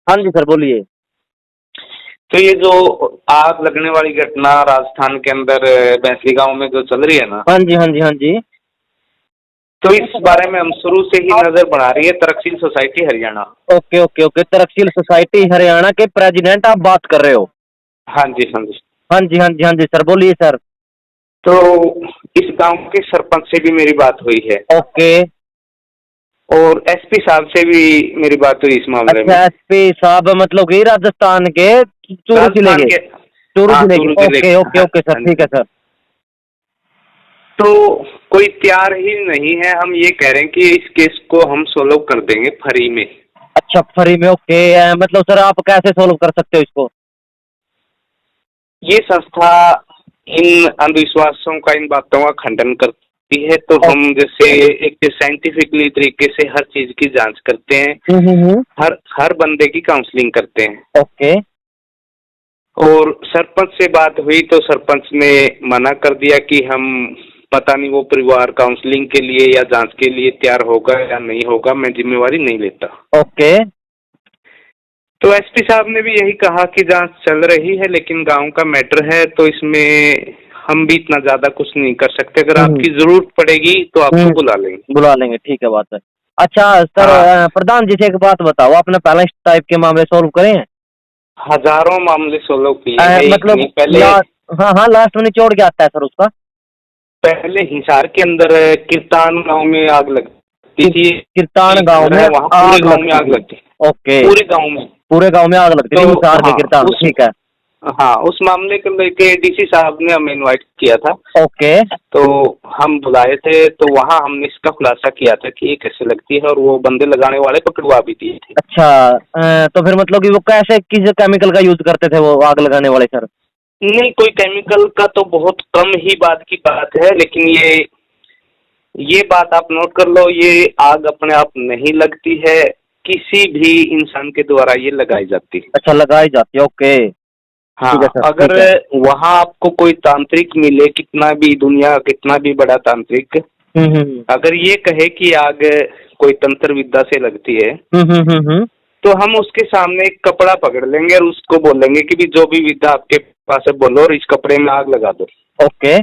हाँ जी सर, बोलिए। तो ये जो आग लगने वाली घटना राजस्थान के अंदर भैंसली गांव में जो चल रही है ना, हाँ जी, हाँ जी, हाँ जी। तो इस बारे में हम शुरू से ही नजर बढ़ा रही है Tarksheel society Haryana. Okay, okay, okay. Tarksheel society Haryana के प्रेसिडेंट आप बात कर रहे हो? हाँ जी, हाँ जी। हाँ जी, हाँ जी, हाँ जी सर, बोलिए सर। तो इस गांव के सरपंच से भी मेरी बात हुई है ओके। और एसपी साहब से भी मेरी बात हुई इस मामले में। अच्छा, एसपी साहब मतलब कि राजस्थान के चूरू जिले राजस्थान के? के, चूरू हाँ जिले के, चूरू जिले ओके, के, ओके, हाँ ओके सर, हाँ ठीक है जी। सर। तो कोई तैयार ही नहीं है। हम ये कह रहे हैं कि इस केस को हम सोल्व कर देंगे फ्री में। अच्छा, फ्री में, ओके। मतलब सर आप कैसे सोल्व कर सकते हो इसको? ये संस्था इन अंधविश्वासों का, इन बातों का खंडन करती है। तो हम जैसे एक साइंटिफिकली तरीके से हर चीज की जांच करते हैं, हम्म। हर हर बंदे की काउंसलिंग करते हैं। ओके। और सरपंच से बात हुई तो सरपंच ने मना कर दिया कि हम, पता नहीं वो परिवार काउंसलिंग के लिए या जांच के लिए तैयार होगा या नहीं होगा, मैं जिम्मेवारी नहीं लेता। ओके। तो एसपी साहब ने भी यही कहा कि जांच चल रही है, लेकिन गांव का मैटर है तो इसमें हम भी इतना ज्यादा कुछ नहीं कर सकते। अगर हम्म। आपकी जरूरत पड़ेगी तो आपको बुला लेंगे। बुला लेंगे, ठीक है, बात है। अच्छा सर, हाँ, प्रधान जी से एक बात बताओ, आपने पहले इस टाइप के मामले सोल्व करे हैं? हजारों मामले सोल्व किए हैं, एक मतलब नहीं। पहले हाँ हाँ, लास्ट में निचोड़ क्या आता है सर उसका? पहले हिसार के अंदर किरतान गांव में आग लगती थी। किरतान एक गांव घर में है वहाँ, पूरे आग गांव में लगती आग थी? लगती, ओके। पूरे गांव में। पूरे गांव में आग लगती तो थी हिसार के हाँ, किरतान में, उस ठीक है। हाँ उस मामले को लेके डीसी साहब ने हमें इनवाइट किया था। ओके। तो हम बुलाए थे, तो वहाँ हमने इसका खुलासा किया था कि ये कैसे लगती है, और वो बंदे लगाने वाले पकड़वा भी दिए थे। अच्छा, तो फिर मतलब कि वो कैसे, किस केमिकल का यूज करते थे वो आग लगाने वाले सर? नहीं, कोई केमिकल का तो बहुत कम ही बात की बात है, लेकिन ये बात आप नोट कर लो, ये आग अपने आप नहीं लगती है, किसी भी इंसान के द्वारा ये लगाई जाती है। अच्छा, लगाई जाती है, ओके। ठीक है हाँ, सर, अगर ठीक है। वहाँ आपको कोई तांत्रिक मिले, कितना भी दुनिया, कितना भी बड़ा तांत्रिक, हम्म। अगर ये कहे कि आग कोई तंत्र विद्या से लगती है, हम्म। तो हम उसके सामने एक कपड़ा पकड़ लेंगे और उसको बोलेंगे कि भी जो भी विद्या आपके पास है बोलो और इस कपड़े में आग लगा दो। ओके।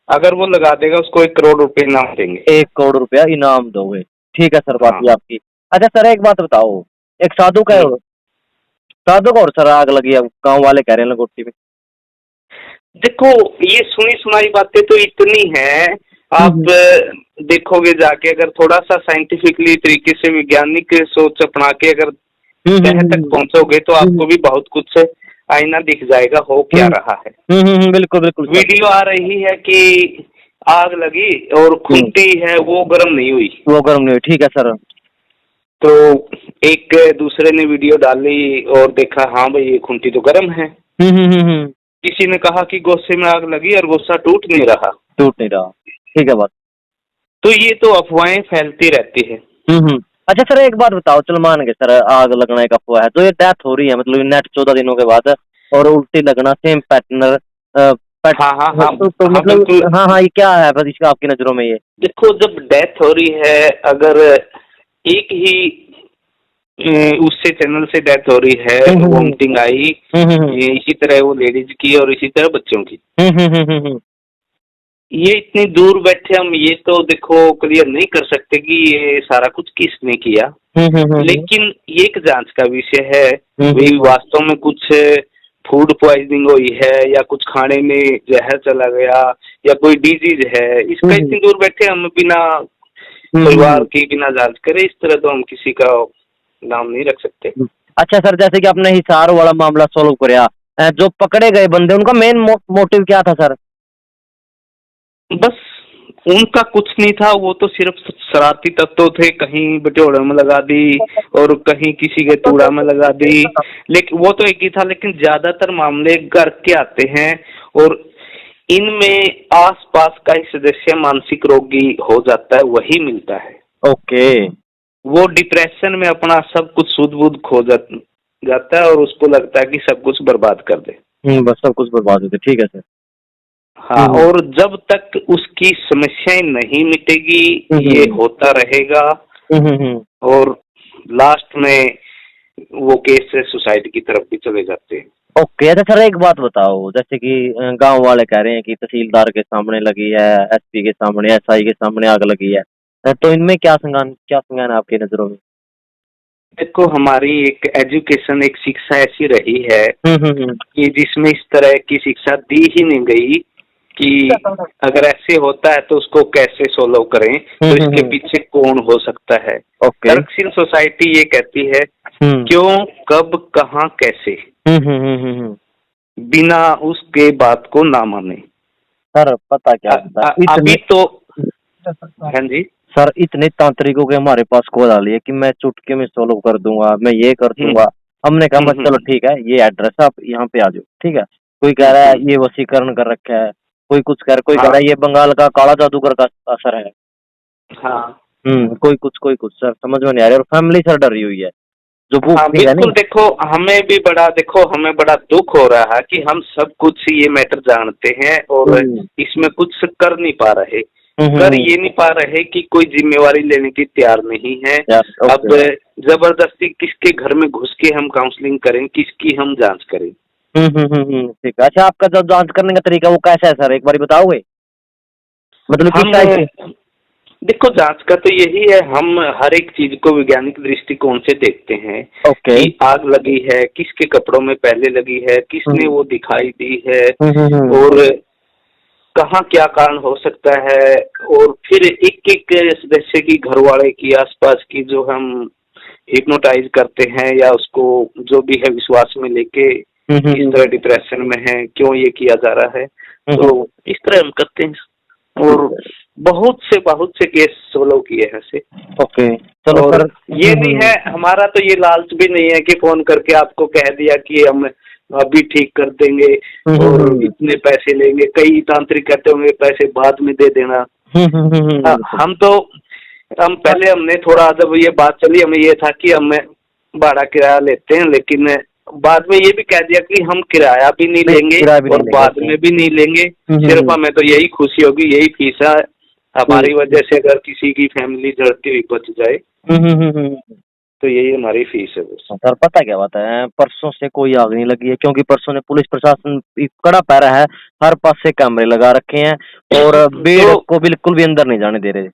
अगर वो लगा देगा उसको 1 करोड़ रुपए इनाम देंगे। 1 करोड़ रुपया इनाम दोगे? ठीक है सर, बात हाँ। ये आपकी। अच्छा सर, एक बात बताओ, एक साधु का, हम्म। साधु को और सर आग लगी है, गांव वाले कह रहे हैं लंगोटी में। देखो, ये सुनी सुनाई बातें तो इतनी हैं, आप हम्म देखोगे जाके, अगर थोड़ा सा साइंटिफिकली तरीके से वैज्ञानिक सोच अपना के अगर तह तक पहुंचोगे तो आपको भी बहुत कुछ आईना दिख जाएगा हो क्या रहा है। बिल्कुल बिल्कुल सर। वीडियो आ रही है कि आग लगी और खूंटी है वो गर्म नहीं हुई। वो गर्म नहीं हुई, ठीक है सर। तो एक दूसरे ने वीडियो डाली और देखा, हाँ भाई ये खूंटी तो गर्म है। हम्म। किसी ने कहा कि गोस्से में आग लगी और गोस्सा टूट नहीं रहा। टूट नहीं रहा, ठीक है बात। तो ये तो अफवाहें फैलती रहती है। अच्छा सर, एक बात बताओ, चलो मान गए सर आग लगना एक अफवाह है, तो ये डेथ हो रही है मतलब नेट 14 दिनों के बाद और उल्टी लगना सेम पैटर्न, हाँ हाँ हाँ तो हाँ, मतलब बिल्कुल। हाँ हाँ, ये क्या है बस इसका आपकी नजरों में ये? देखो, जब डेथ हो रही है, अगर एक ही उससे चैनल से डेथ हो रही है, वोमिटिंग आई, इसी तरह वो लेडीज की और इसी तरह बच्चों की, ये इतनी दूर बैठे हम ये तो देखो क्लियर नहीं कर सकते कि ये सारा कुछ किसने किया। लेकिन ये एक जांच का विषय है, वे वास्तव में कुछ फूड पॉइजनिंग हुई है या कुछ खाने में जहर चला गया या कोई डिजीज है, इसका इतनी दूर बैठे हम बिना परिवार की बिना जांच करे इस तरह तो हम किसी का नाम नहीं रख सकते। अच्छा सर, जैसे कि आपने हिसार वाला मामला सोल्व कराया, जो पकड़े गए बंदे उनका मेन मोटिव क्या था सर? बस उनका कुछ नहीं था, वो तो सिर्फ शरारती तत्व थे, कहीं बटोड़े में लगा दी और कहीं किसी के तूड़ा में लगा दी, लेकिन वो तो एक ही था। लेकिन ज्यादातर मामले घर के आते हैं और इनमें आसपास का ही सदस्य मानसिक रोगी हो जाता है, वही मिलता है। ओके। वो डिप्रेशन में अपना सब कुछ सुध बुध खो जाता है और उसको लगता है कि सब कुछ बर्बाद कर दे। बस सब कुछ बर्बाद होते, ठीक है सर। हाँ, और जब तक उसकी समस्याएं नहीं मिटेगी ये होता रहेगा। और लास्ट में वो केस सुसाइड की तरफ भी चले जाते हैं। ओके। अच्छा सर एक बात बताओ, जैसे कि गांव वाले कह रहे हैं कि तहसीलदार के सामने लगी है, एसपी के सामने, एसआई के सामने आग लगी है, तो इनमें क्या संज्ञान है आपकी नजरों में? देखो, हमारी एक एजुकेशन, एक शिक्षा ऐसी रही है हम्म। कि जिसमें इस तरह की शिक्षा दी ही नहीं गई कि अगर ऐसे होता है तो उसको कैसे सोल्व करें, तो इसके पीछे कौन हो सकता है। ओके। तर्कशील सोसाइटी ये कहती है क्यों, कब, कहाँ, कैसे, बिना उसके बात को ना माने। सर पता क्या होता है, अभी इतने तो, हाँ जी, सर इतने तांत्रिकों के हमारे पास कॉल आ रही है कि मैं चुटकी में सोल्व कर दूंगा, मैं ये कर दूंगा। हमने कहा बस चलो ठीक है, ये एड्रेस आप यहाँ पे आ जाओ, ठीक है। कोई कह रहा है ये वशीकरण कर रखा है, कोई कुछ कह रहा है, कोई कह रहा है ये बंगाल का काला जादूगर का असर है। हाँ कोई कुछ सर समझ में नहीं आ रहा, और फैमिली सर डरी हुई है जो भूख हाँ, नहीं है बिल्कुल। नहीं। देखो, हमें बड़ा दुख हो रहा है कि हम सब कुछ ये मैटर जानते हैं और इसमें कुछ कर नहीं पा रहे, कर ये नहीं पा रहे कि कोई जिम्मेवारी लेने की तैयार नहीं है। अब जबरदस्ती किसके घर में घुस के हम काउंसलिंग करें, किसकी हम जांच करें? ठीक है। अच्छा आपका जो जांच करने का तरीका वो कैसा है सर, एक बार बताओगे? मतलब किस हम टाइप से? देखो, जांच का तो यही है, हम हर एक चीज को वैज्ञानिक दृष्टिकोण से देखते हैं। ओके। कि आग लगी है, किसके कपड़ों में पहले लगी है, किसने वो दिखाई दी है, और कहाँ क्या कारण हो सकता है, और फिर एक एक सदस्य की, घर वाले की, आसपास की, जो हम हिप्नोटाइज करते हैं या उसको जो भी है विश्वास में लेके किस तरह डिप्रेशन में है, क्यों ये किया जा रहा है, तो इस तरह हम करते हैं। और बहुत से केस सोल्व किए हैं ऐसे। ओके चलो और सर। ये नहीं है, हमारा तो ये लालच भी नहीं है कि फोन करके आपको कह दिया कि हम अभी ठीक कर देंगे और इतने पैसे लेंगे। कई तांत्रिक कहते होंगे पैसे बाद में दे देना। हम पहले, हमने थोड़ा, जब ये बात चली, हमें ये था कि हम भाड़ा किराया लेते हैं, लेकिन बाद में ये भी कह दिया कि हम किराया भी नहीं लेंगे और बाद में भी नहीं लेंगे। सिर्फ हमें तो यही खुशी होगी, यही फीस है हमारी वजह से, अगर किसी की फैमिली जड़ती हुई बच जाए तो यही हमारी फीस है बस। सर पता क्या बात है, परसों से कोई आग नहीं लगी है क्योंकि परसों ने पुलिस प्रशासन कड़ा पैरा है, हर पास से कैमरे लगा रखे हैं और भीड़ को बिल्कुल भी अंदर नहीं जाने दे रहे।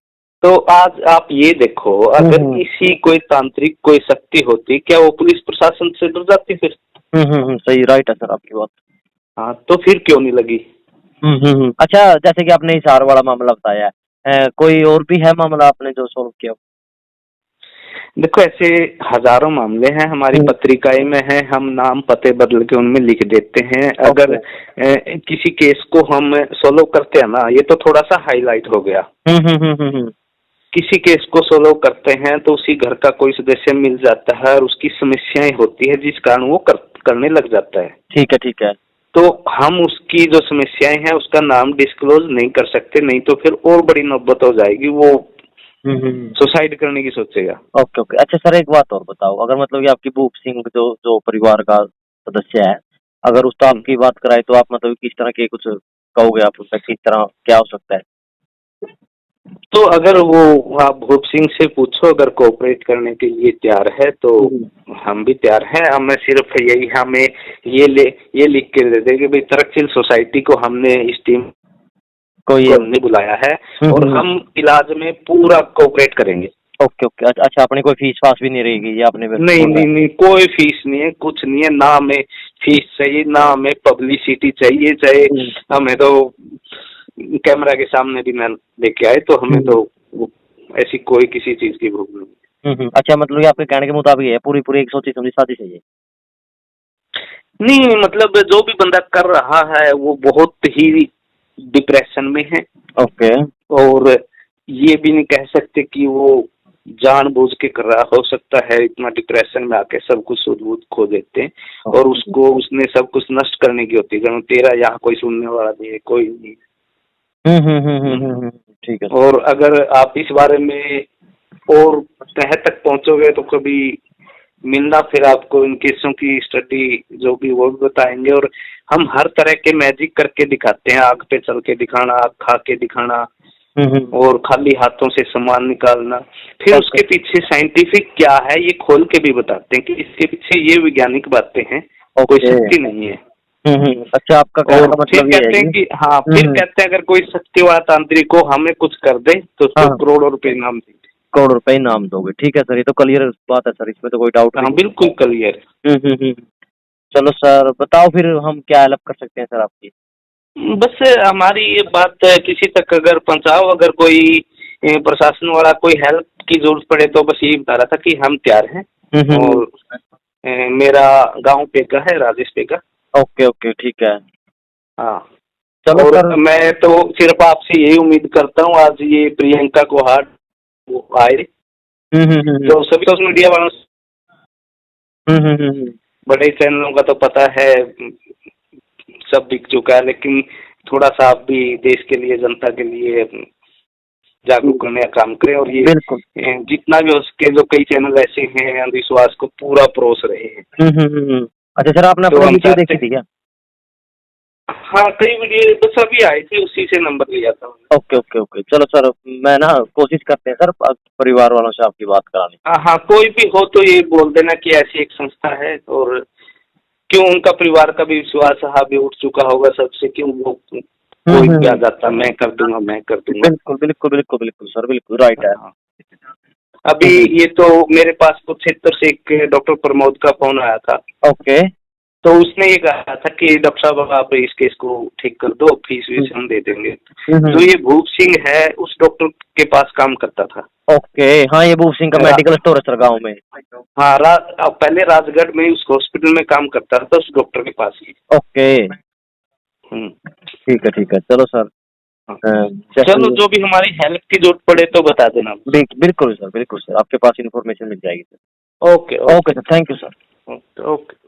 तो आज आप ये देखो, अगर किसी कोई तांत्रिक कोई शक्ति होती, क्या वो पुलिस प्रशासन से डर जाती फिर? सही, राइट है सर आपकी बात। हाँ, तो फिर क्यों नहीं लगी? अच्छा जैसे कि आपने हिसार वाला मामला बताया है, कोई और भी है मामला आपने जो सोल्व किया? देखो, ऐसे हजारों मामले हैं, हमारी पत्रिकाएं में है, हम नाम पते बदल के उनमें लिख देते हैं। अगर किसी केस को हम सोल्व करते हैं ना, ये तो थोड़ा सा हाईलाइट हो गया। किसी केस को सोल्व करते हैं तो उसी घर का कोई सदस्य मिल जाता है और उसकी समस्याएं होती है जिस कारण वो करने लग जाता है। ठीक है। तो हम उसकी जो समस्याएं हैं उसका नाम डिस्क्लोज नहीं कर सकते, नहीं तो फिर और बड़ी नौबत हो जाएगी, वो सुसाइड करने की सोचेगा। ओके। अच्छा सर एक बात और बताओ, अगर मतलब कि आपकी भूप सिंह जो जो परिवार का सदस्य है, अगर उसका आपकी बात कराए तो आप मतलब किस तरह के कुछ कहोगे, आप उसका किस तरह क्या हो सकता है? तो अगर वो, आप भूप सिंह से पूछो, अगर कोऑपरेट करने के लिए तैयार है तो हम भी तैयार हैं। हमें सिर्फ यही, हमें ये लिख के दे दे कि भाई तर्कशील सोसाइटी को हमने इस टीम को हमने बुलाया है और हम इलाज में पूरा कोऑपरेट करेंगे। ओके। अच्छा अपनी कोई फीस फास भी नहीं रहेगी ये आपने? नहीं, कोई फीस नहीं है, कुछ नहीं है, ना हमें फीस चाहिए, ना हमें पब्लिसिटी चाहिए। चाहे हमें तो कैमरा के सामने भी ना लेके आए तो हमें तो ऐसी कोई किसी चीज की भूख नहीं। अच्छा मतलब ये आपके कहने के मुताबिक है, पूरी एक सोची समझी शादी चाहिए? नहीं, मतलब जो भी बंदा कर रहा है वो बहुत ही डिप्रेशन में है। ओके। और ये भी नहीं कह सकते कि वो जानबूझ के कर रहा, हो सकता है इतना डिप्रेशन में आके सब कुछ सूझबूझ खो देते हैं और उसने सब कुछ नष्ट करने की होती है। तेरा यहाँ कोई सुनने वाला नहीं है, कोई नहीं। ठीक है। और अगर आप इस बारे में और तह तक पहुंचोगे तो कभी मिलना, फिर आपको इन केसों की स्टडी जो भी वो भी बताएंगे। और हम हर तरह के मैजिक करके दिखाते हैं, आग पे चल के दिखाना, आग खा के दिखाना, और खाली हाथों से सामान निकालना, फिर उसके पीछे साइंटिफिक क्या है ये खोल के भी बताते हैं कि इसके पीछे ये वैज्ञानिक बातें हैं, कोई शक्ति नहीं है। अच्छा, आपका कहने का और फिर मतलब ये कहते है हैं कि हाँ, फिर कहते हैं अगर कोई शक्तिवान तांत्रिक हो हमें कुछ कर दे तो उसको हाँ। करोड़ों रुपए इनाम देंगे। करोड़ रुपए इनाम दोगे, ठीक है सर, ये तो क्लियर बात है सर, इसमें तो कोई डाउट हाँ नहीं। बिल्कुल क्लियर। चलो सर, बताओ फिर हम क्या हेल्प कर सकते हैं सर आपकी। बस हमारी ये बात किसी तक अगर पहुंचाओ, अगर कोई प्रशासन वाला कोई हेल्प की जरूरत पड़े तो बस यही बता रहा था कि हम तैयार हैं। और मेरा गांव पेगा है, राजेश पेगा। ओके ओके, ठीक है। हाँ, चलो और सर, मैं तो सिर्फ आपसे यही उम्मीद करता हूँ आज ये प्रियंका को हार्ट वो आए तो सभी सोशल मीडिया वालों बड़े चैनलों का तो पता है सब बिक चुका है, लेकिन थोड़ा सा आप भी देश के लिए, जनता के लिए जागरूक करने का काम करें। और ये बिल्कुल जितना भी हो सके, जो कई चैनल ऐसे हैं अंधविश्वास को पूरा परोस रहे हैं। अच्छा सर, आपने तो अपनी हम वीडियो चाहते देखी थी क्या? हाँ, कई वीडियो बस अभी आई थी, उसी से नंबर लिया था। ओके ओके ओके, चलो सर, मैं ना कोशिश करते हैं सर परिवार वालों से आपकी बात कराने। हाँ, कोई भी हो तो ये बोल देना कि ऐसी एक संस्था है, और क्यों उनका परिवार का भी विश्वास हावी उठ चुका होगा सबसे, क्यों वो कोई भी आ जाता मैं कर दूंगा, मैं कर दूंगा। बिल्कुल बिल्कुल बिल्कुल बिल्कुल सर, बिल्कुल राइट है। अभी ये तो मेरे पास कुरुक्षेत्र से एक डॉक्टर प्रमोद का फोन आया था। ओके। तो उसने ये कहा था कि डॉक्टर साहब आप इस केस को ठीक कर दो, फीस वीस हम दे देंगे। जो ये भूप सिंह है उस डॉक्टर के पास काम करता था। ओके, हाँ, ये भूप सिंह का मेडिकल स्टोर है सर गाँव में। हाँ, पहले राजगढ़ में उस हॉस्पिटल में काम करता था उस डॉक्टर के पास ही। ओके, ठीक है, चलो सर। चलो, जो भी हमारी हेल्प की जरूरत पड़े तो बता देना। बिल्कुल सर, बिल्कुल सर, आपके पास इन्फॉर्मेशन मिल जाएगी sir. Okay okay sir, thank you sir. Okay.